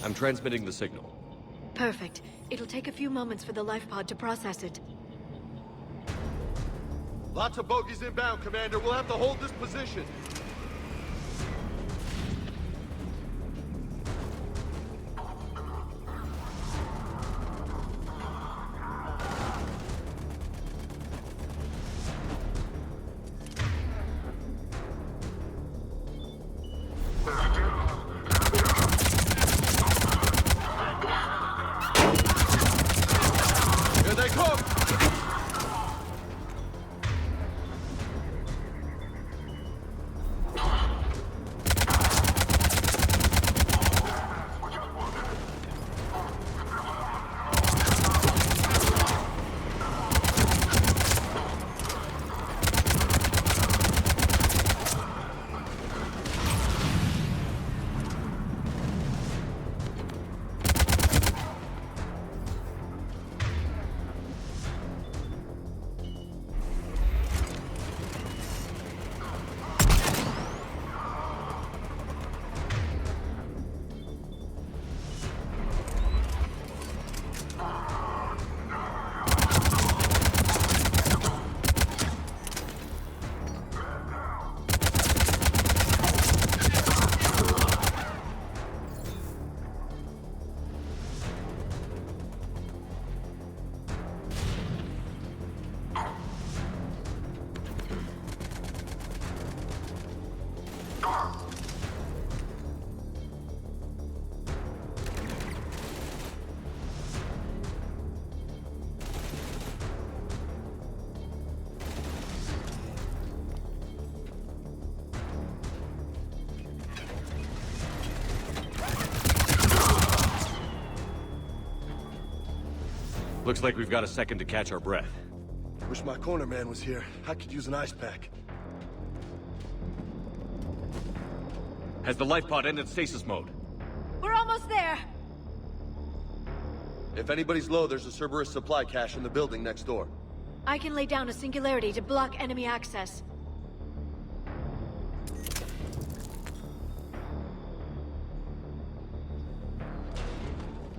I'm transmitting the signal. Perfect. It'll take a few moments for the life pod to process it. Lots of bogies inbound, Commander. We'll have to hold this position. Here they come! Looks like we've got a second to catch our breath. Wish my corner man was here. I could use an ice pack. Has the life pod ended stasis mode? We're almost there! If anybody's low, there's a Cerberus supply cache in the building next door. I can lay down a singularity to block enemy access.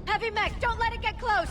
Heavy mech, don't let it get close!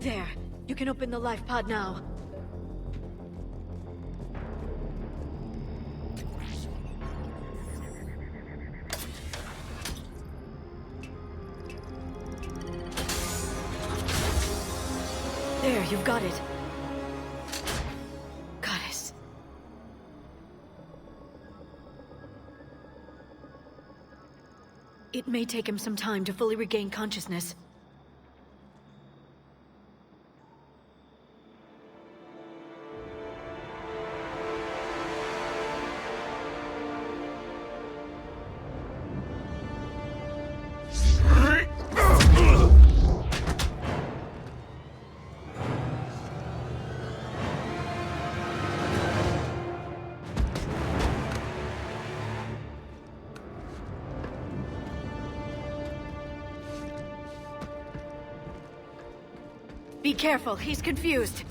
There. You can open the life pod now. There, you've got it. Goddess. It may take him some time to fully regain consciousness. Be careful, he's confused.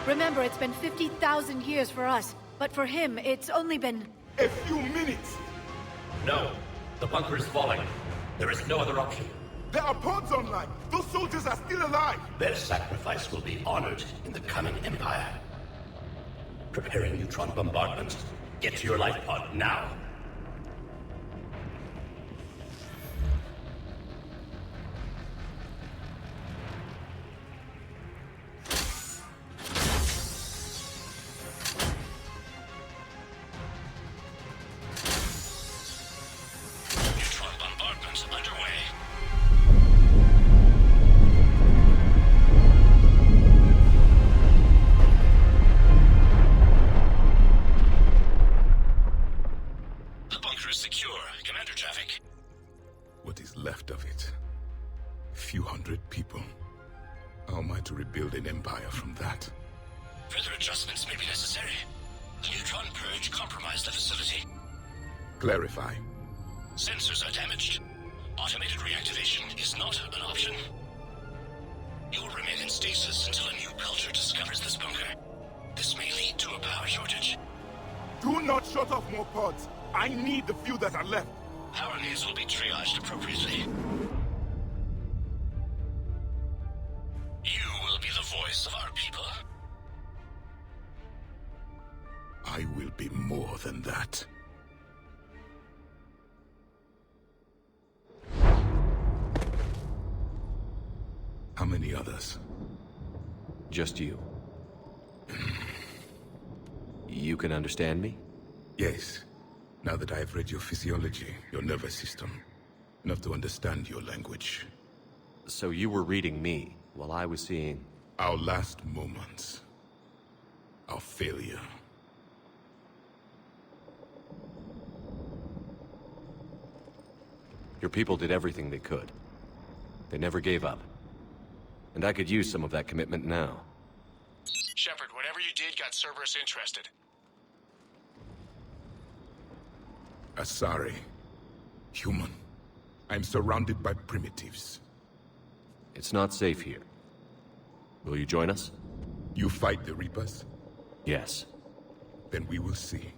Remember, it's been 50,000 years for us, but for him, it's only been... A few minutes! No. The bunker is falling. There is no other option. There are pods online! Those soldiers are still alive! Their sacrifice will be honored in the coming Empire. Preparing neutron bombardment. Get to your life pod now. Neutron bombardment underway. The bunker is secure, Commander Javik. What is left of it? A few hundred people. How am I to rebuild an empire from that? Further adjustments may be necessary. The neutron purge compromised the facility. Clarify. Sensors are damaged. Automated reactivation is not an option. You'll remain in stasis until a new culture discovers this bunker. This may lead to a power shortage. Do not shut off more pods! I need the few that are left! Power needs will be triaged appropriately. You will be the voice of our people. I will be more than that. How many others? Just you. You can understand me? Yes. Now that I have read your physiology, your nervous system, enough to understand your language. So you were reading me, while I was seeing... Our last moments. Our failure. Your people did everything they could. They never gave up. And I could use some of that commitment now. Shepard, whatever you did got Cerberus interested. Asari. Human. I'm surrounded by primitives. It's not safe here. Will you join us? You fight the Reapers? Yes. Then we will see.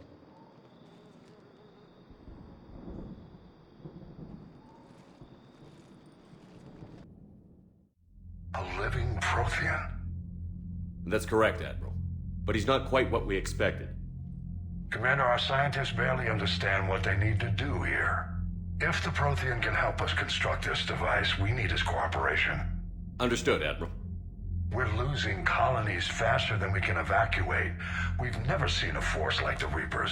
A living Prothean? That's correct, Admiral. But he's not quite what we expected. Commander, our scientists barely understand what they need to do here. If the Prothean can help us construct this device, we need his cooperation. Understood, Admiral. We're losing colonies faster than we can evacuate. We've never seen a force like the Reapers.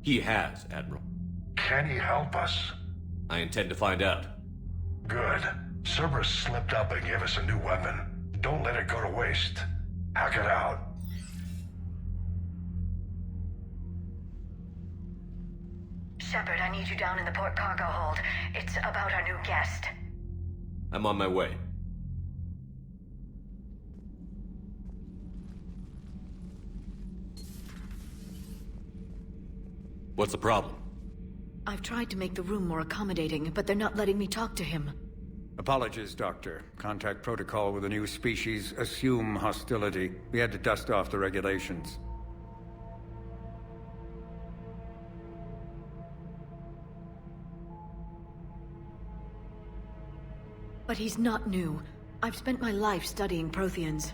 He has, Admiral. Can he help us? I intend to find out. Good. Cerberus slipped up and gave us a new weapon. Don't let it go to waste. Hack it out. Shepard, I need you down in the port cargo hold. It's about our new guest. I'm on my way. What's the problem? I've tried to make the room more accommodating, but they're not letting me talk to him. Apologies, Doctor. Contact protocol with a new species. Assume hostility. We had to dust off the regulations. But he's not new. I've spent my life studying Protheans.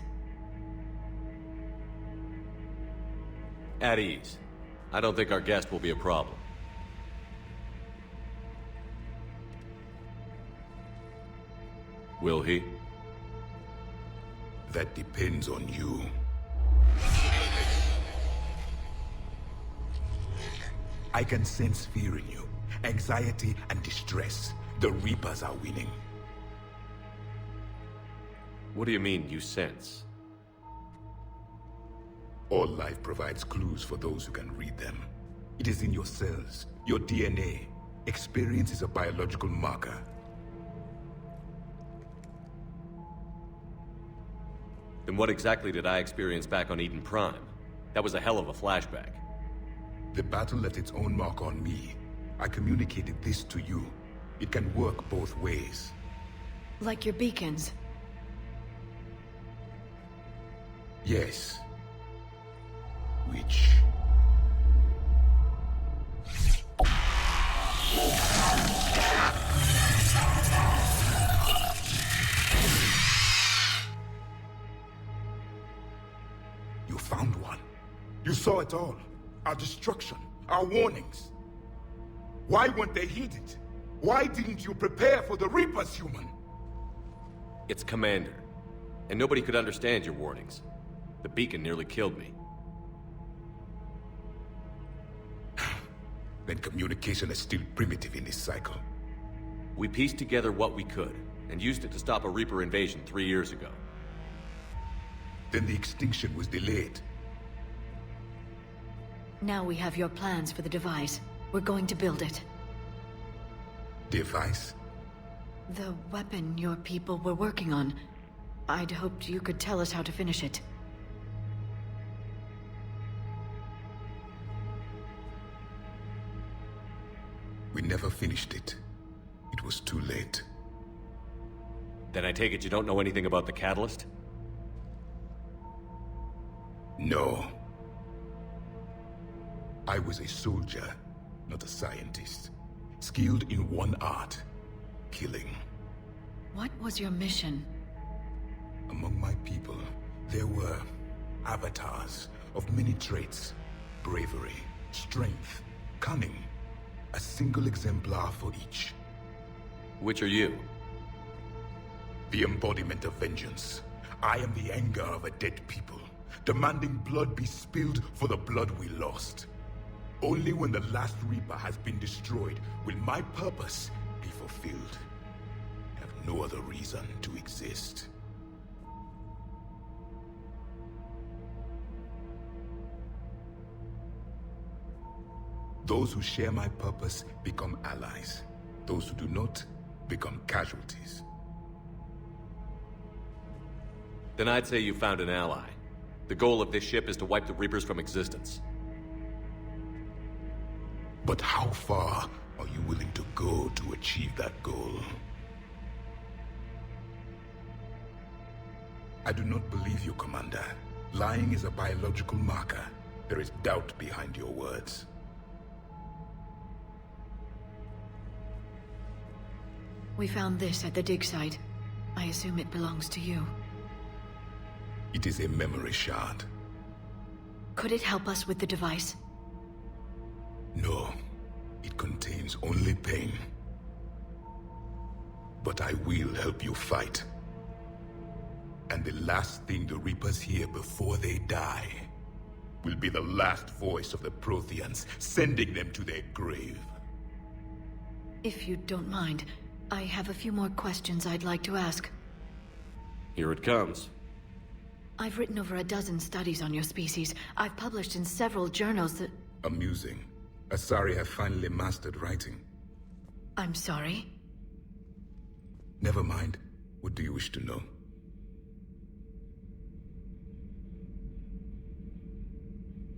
At ease. I don't think our guest will be a problem. Will he? That depends on you. I can sense fear in you, anxiety and distress. The Reapers are winning. What do you mean, you sense? All life provides clues for those who can read them. It is in your cells, your DNA. Experience is a biological marker. Then what exactly did I experience back on Eden Prime? That was a hell of a flashback. The battle left its own mark on me. I communicated this to you. It can work both ways. Like your beacons. Yes. Which... You found one. You saw it all. Our destruction, our warnings. Why weren't they heeded? Why didn't you prepare for the Reapers, human? It's Commander. And nobody could understand your warnings. The beacon nearly killed me. Then communication is still primitive in this cycle. We pieced together what we could, and used it to stop a Reaper invasion 3 years ago. Then the extinction was delayed. Now we have your plans for the device. We're going to build it. Device? The weapon your people were working on. I'd hoped you could tell us how to finish it. We never finished it. It was too late. Then I take it you don't know anything about the catalyst? No. I was a soldier, not a scientist. Skilled in one art, killing. What was your mission? Among my people, there were avatars of many traits. Bravery, strength, cunning. A single exemplar for each. Which are you? The embodiment of vengeance. I am the anger of a dead people, demanding blood be spilled for the blood we lost. Only when the last Reaper has been destroyed will my purpose be fulfilled. I have no other reason to exist. Those who share my purpose become allies. Those who do not become casualties. Then I'd say you found an ally. The goal of this ship is to wipe the Reapers from existence. But how far are you willing to go to achieve that goal? I do not believe you, Commander. Lying is a biological marker. There is doubt behind your words. We found this at the dig site. I assume it belongs to you. It is a memory shard. Could it help us with the device? No, it contains only pain. But I will help you fight. And the last thing the Reapers hear before they die will be the last voice of the Protheans, sending them to their grave. If you don't mind, I have a few more questions I'd like to ask. Here it comes. I've written over a dozen studies on your species. I've published in several journals that... Amusing. Asari have finally mastered writing. I'm sorry? Never mind. What do you wish to know?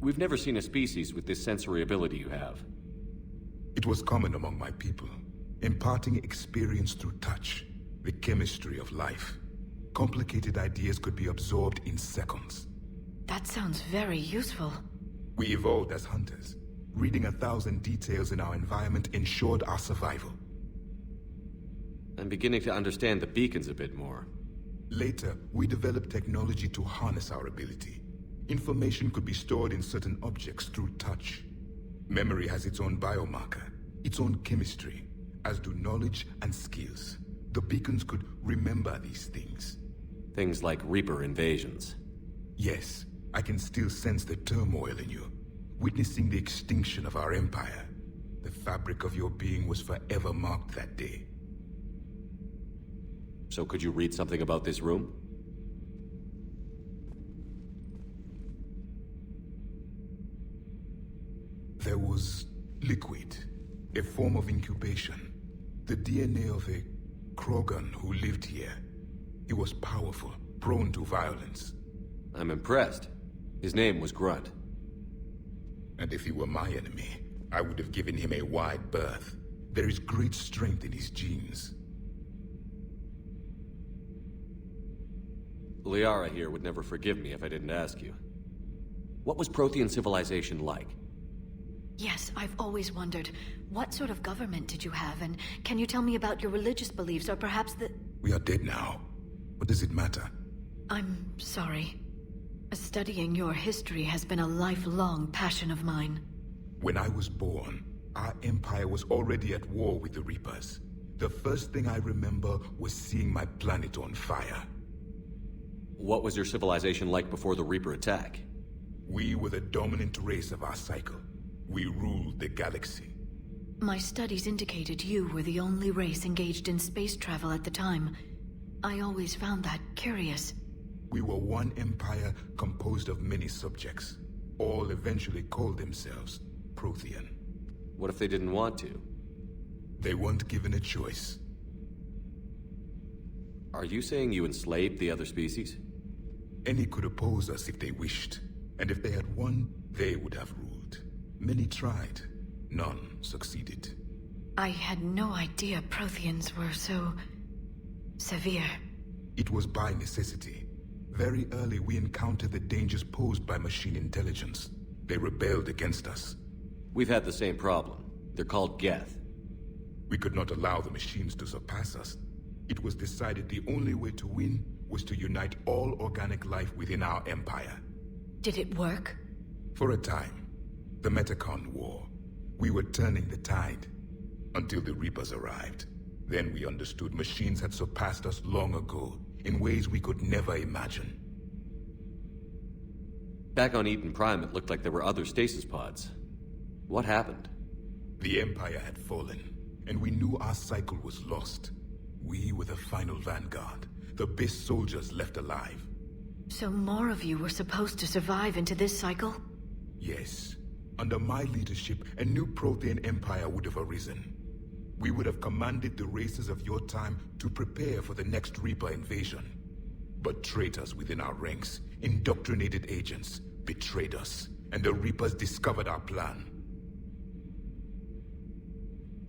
We've never seen a species with this sensory ability you have. It was common among my people, imparting experience through touch, the chemistry of life. Complicated ideas could be absorbed in seconds. That sounds very useful. We evolved as hunters. Reading 1,000 details in our environment ensured our survival. I'm beginning to understand the beacons a bit more. Later, we developed technology to harness our ability. Information could be stored in certain objects through touch. Memory has its own biomarker, its own chemistry, as do knowledge and skills. The beacons could remember these things. Things like Reaper invasions. Yes, I can still sense the turmoil in you, witnessing the extinction of our empire. The fabric of your being was forever marked that day. So could you read something about this room? There was liquid, a form of incubation. The DNA of a Krogan who lived here. He was powerful, prone to violence. I'm impressed. His name was Grunt. And if he were my enemy, I would have given him a wide berth. There is great strength in his genes. Liara here would never forgive me if I didn't ask you. What was Prothean civilization like? Yes, I've always wondered, what sort of government did you have, and can you tell me about your religious beliefs, or perhaps the... We are dead now. What does it matter? I'm sorry. Studying your history has been a lifelong passion of mine. When I was born, our empire was already at war with the Reapers. The first thing I remember was seeing my planet on fire. What was your civilization like before the Reaper attack? We were the dominant race of our cycle. We ruled the galaxy. My studies indicated you were the only race engaged in space travel at the time. I always found that curious. We were one empire composed of many subjects. All eventually called themselves Prothean. What if they didn't want to? They weren't given a choice. Are you saying you enslaved the other species? Any could oppose us if they wished. And if they had won, they would have ruled. Many tried. None succeeded. I had no idea Protheans were so... severe. It was by necessity. Very early we encountered the dangers posed by machine intelligence. They rebelled against us. We've had the same problem. They're called Geth. We could not allow the machines to surpass us. It was decided the only way to win was to unite all organic life within our empire. Did it work? For a time. The Metacon War. We were turning the tide. Until the Reapers arrived. Then we understood machines had surpassed us long ago, in ways we could never imagine. Back on Eden Prime, it looked like there were other stasis pods. What happened? The Empire had fallen, and we knew our cycle was lost. We were the final vanguard, the best soldiers left alive. So more of you were supposed to survive into this cycle? Yes. Under my leadership, a new Prothean empire would have arisen. We would have commanded the races of your time to prepare for the next Reaper invasion. But traitors within our ranks, indoctrinated agents, betrayed us, and the Reapers discovered our plan.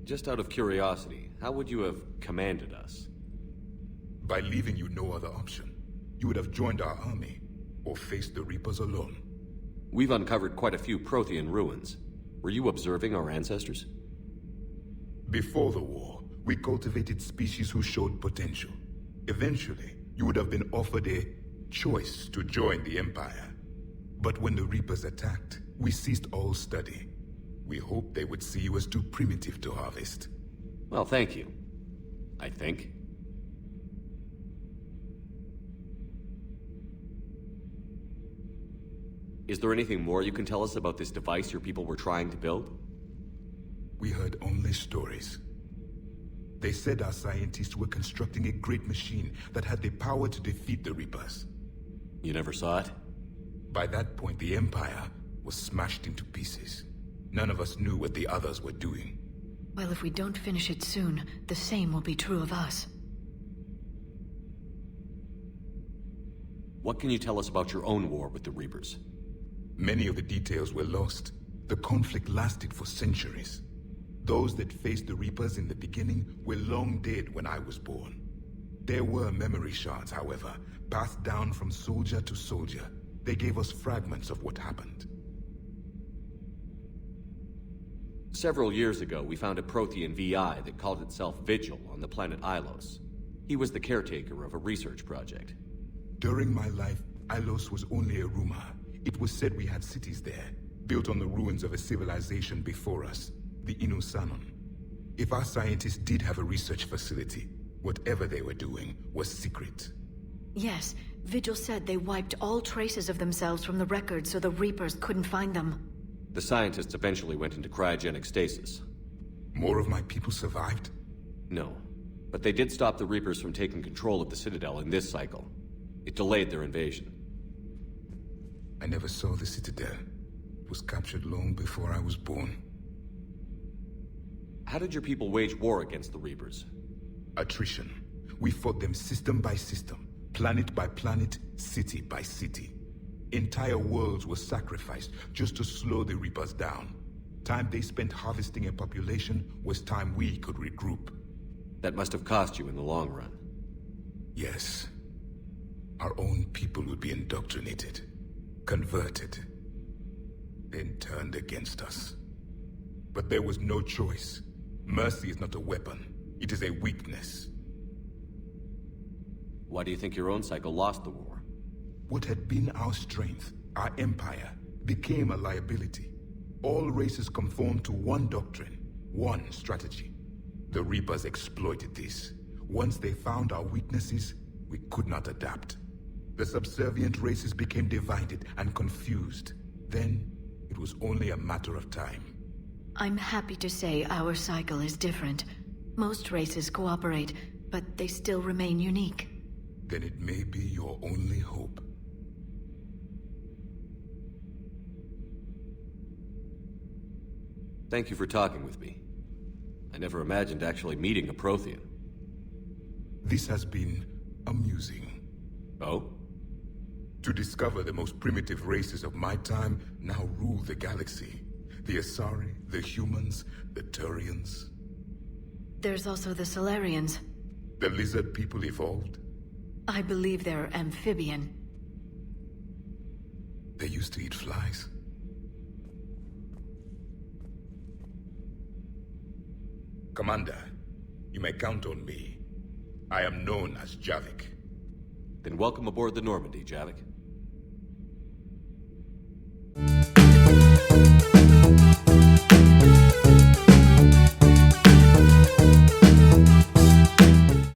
Just out of curiosity, how would you have commanded us? By leaving you no other option. You would have joined our army, or faced the Reapers alone. We've uncovered quite a few Prothean ruins. Were you observing our ancestors? Before the war, we cultivated species who showed potential. Eventually, you would have been offered a choice to join the Empire. But when the Reapers attacked, we ceased all study. We hoped they would see you as too primitive to harvest. Well, thank you. I think. Is there anything more you can tell us about this device your people were trying to build? We heard only stories. They said our scientists were constructing a great machine that had the power to defeat the Reapers. You never saw it? By that point, the Empire was smashed into pieces. None of us knew what the others were doing. Well, if we don't finish it soon, the same will be true of us. What can you tell us about your own war with the Reapers? Many of the details were lost. The conflict lasted for centuries. Those that faced the Reapers in the beginning were long dead when I was born. There were memory shards, however, passed down from soldier to soldier. They gave us fragments of what happened. Several years ago, we found a Prothean VI that called itself Vigil on the planet Ilos. He was the caretaker of a research project. During my life, Ilos was only a rumor. It was said we had cities there, built on the ruins of a civilization before us, the Inusanon. If our scientists did have a research facility, whatever they were doing was secret. Yes, Vigil said they wiped all traces of themselves from the records so the Reapers couldn't find them. The scientists eventually went into cryogenic stasis. More of my people survived? No, but they did stop the Reapers from taking control of the Citadel in this cycle. It delayed their invasion. I never saw the Citadel. It was captured long before I was born. How did your people wage war against the Reapers? Attrition. We fought them system by system, planet by planet, city by city. Entire worlds were sacrificed just to slow the Reapers down. Time they spent harvesting a population was time we could regroup. That must have cost you in the long run. Yes. Our own people would be indoctrinated, converted, then turned against us. But there was no choice. Mercy is not a weapon. It is a weakness. Why do you think your own cycle lost the war? What had been our strength, our empire, became a liability. All races conformed to one doctrine, one strategy. The Reapers exploited this. Once they found our weaknesses, we could not adapt. The subservient races became divided and confused. Then, it was only a matter of time. I'm happy to say our cycle is different. Most races cooperate, but they still remain unique. Then it may be your only hope. Thank you for talking with me. I never imagined actually meeting a Prothean. This has been amusing. Oh? To discover the most primitive races of my time now rule the galaxy. The Asari, the humans, the Turians. There's also the Solarians. The lizard people evolved. I believe they're amphibian. They used to eat flies. Commander, you may count on me. I am known as Javik. Then welcome aboard the Normandy, Javik.